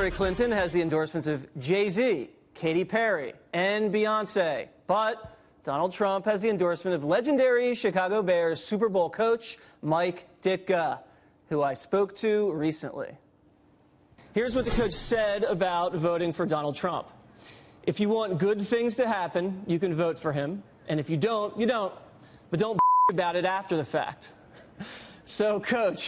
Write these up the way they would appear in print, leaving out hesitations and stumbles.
Hillary Clinton has the endorsements of Jay-Z, Katy Perry, and Beyonce. But Donald Trump has the endorsement of legendary Chicago Bears Super Bowl coach Mike Ditka, who I spoke to recently. Here's what the coach said about voting for Donald Trump. If you want good things to happen, you can vote for him. And if you don't, you don't. But don't about it after the fact. So, Coach,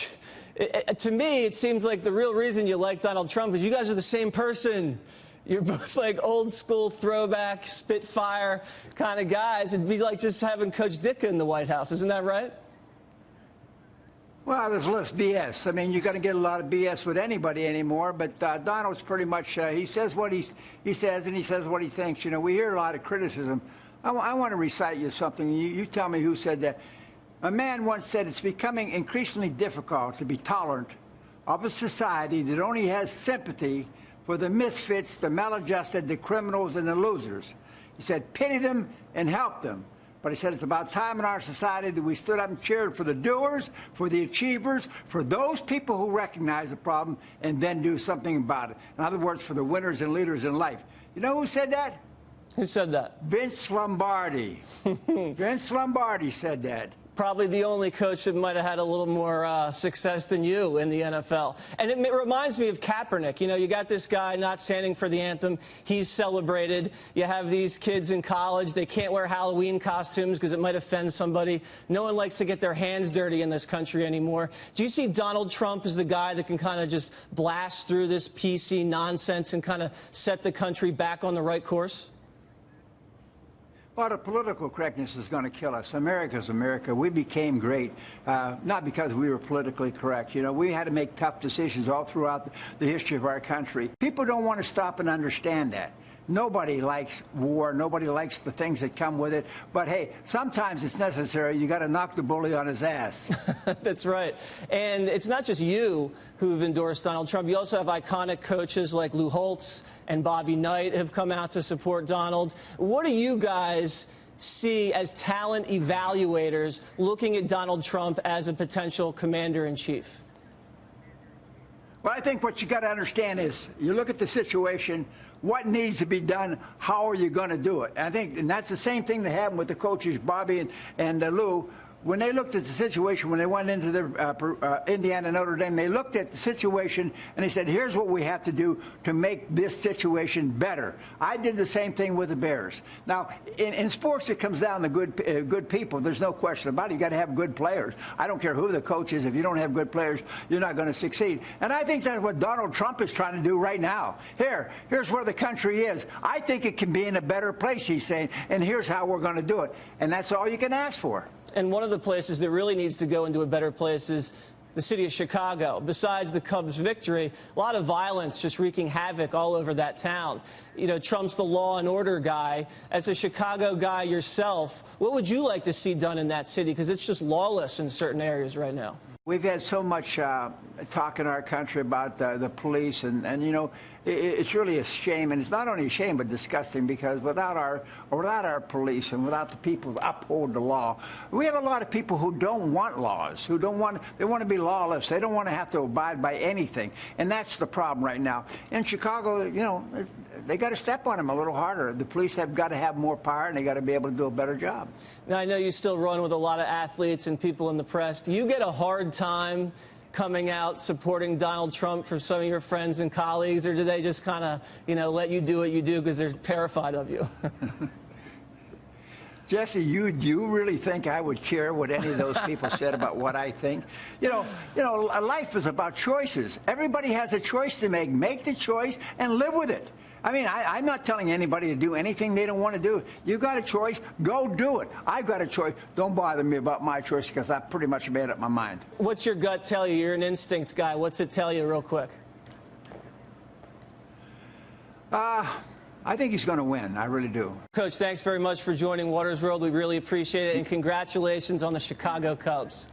to me, it seems like the real reason you like Donald Trump is you guys are the same person. You're both like old school throwback, spitfire kind of guys. It'd be like just having Coach Ditka in the White House. Isn't that right? Well, there's less BS. I mean, you're going to get a lot of BS with anybody anymore, but Donald's pretty much, he says what he says, and he says what he thinks. You know, we hear a lot of criticism. I want to recite you something. You tell me who said that. A man once said it's becoming increasingly difficult to be tolerant of a society that only has sympathy for the misfits, the maladjusted, the criminals, and the losers. He said, pity them and help them. But he said it's about time in our society that we stood up and cheered for the doers, for the achievers, for those people who recognize the problem and then do something about it. In other words, for the winners and leaders in life. You know who said that? Who said that? Vince Lombardi. Vince Lombardi said that. Probably the only coach that might have had a little more success than you in the NFL. And it reminds me of Kaepernick. You know, you got this guy not standing for the anthem. He's celebrated. You have these kids in college. They can't wear Halloween costumes because it might offend somebody. No one likes to get their hands dirty in this country anymore. Do you see Donald Trump as the guy that can kind of just blast through this PC nonsense and kind of set the country back on the right course? Well, the political correctness is going to kill us. America's America. We became great, not because we were politically correct. You know, we had to make tough decisions all throughout the history of our country. People don't want to stop and understand that. Nobody likes war. Nobody likes the things that come with it. But, hey, sometimes it's necessary. You got to knock the bully on his ass. That's right. And it's not just you who've endorsed Donald Trump. You also have iconic coaches like Lou Holtz and Bobby Knight have come out to support Donald. What do you guys see as talent evaluators looking at Donald Trump as a potential commander-in-chief? Well, I think what you got to understand is you look at the situation, what needs to be done, how are you going to do it? And that's the same thing that happened with the coaches, Bobby and Lou. When they looked at the situation, when they went into the Indiana Notre Dame, they looked at the situation and they said, here's what we have to do to make this situation better. I did the same thing with the Bears. Now, in sports, it comes down to good people. There's no question about it. You got to have good players. I don't care who the coach is. If you don't have good players, you're not going to succeed. And I think that's what Donald Trump is trying to do right now. Here's where the country is. I think it can be in a better place, he's saying, and here's how we're going to do it. And that's all you can ask for. And one of the places that really needs to go into a better place is the city of Chicago. Besides the Cubs' victory, a lot of violence just wreaking havoc all over that town. You know, Trump's the law and order guy. As a Chicago guy yourself, what would you like to see done in that city? Because it's just lawless in certain areas right now. We've had so much talk in our country about the police, and you know, it's really a shame, and it's not only a shame but disgusting, because without our police and without the people who uphold the law, we have a lot of people who don't want laws, they want to be lawless. They don't want to have to abide by anything, and that's the problem right now. In Chicago, you know, they got to step on them a little harder. The police have got to have more power, and they got to be able to do a better job. Now, I know you still run with a lot of athletes and people in the press. Do you get a hard time coming out supporting Donald Trump for some of your friends and colleagues, or do they just kind of, you know, let you do what you do because they're terrified of you? Jesse, do you really think I would care what any of those people said about what I think? You know, life is about choices. Everybody has a choice to make. Make the choice and live with it. I mean, I'm not telling anybody to do anything they don't want to do. You've got a choice. Go do it. I've got a choice. Don't bother me about my choice, because I've pretty much made up my mind. What's your gut tell you? You're an instinct guy. What's it tell you real quick? I think he's going to win. I really do. Coach, thanks very much for joining Watters World. We really appreciate it, and congratulations on the Chicago Cubs.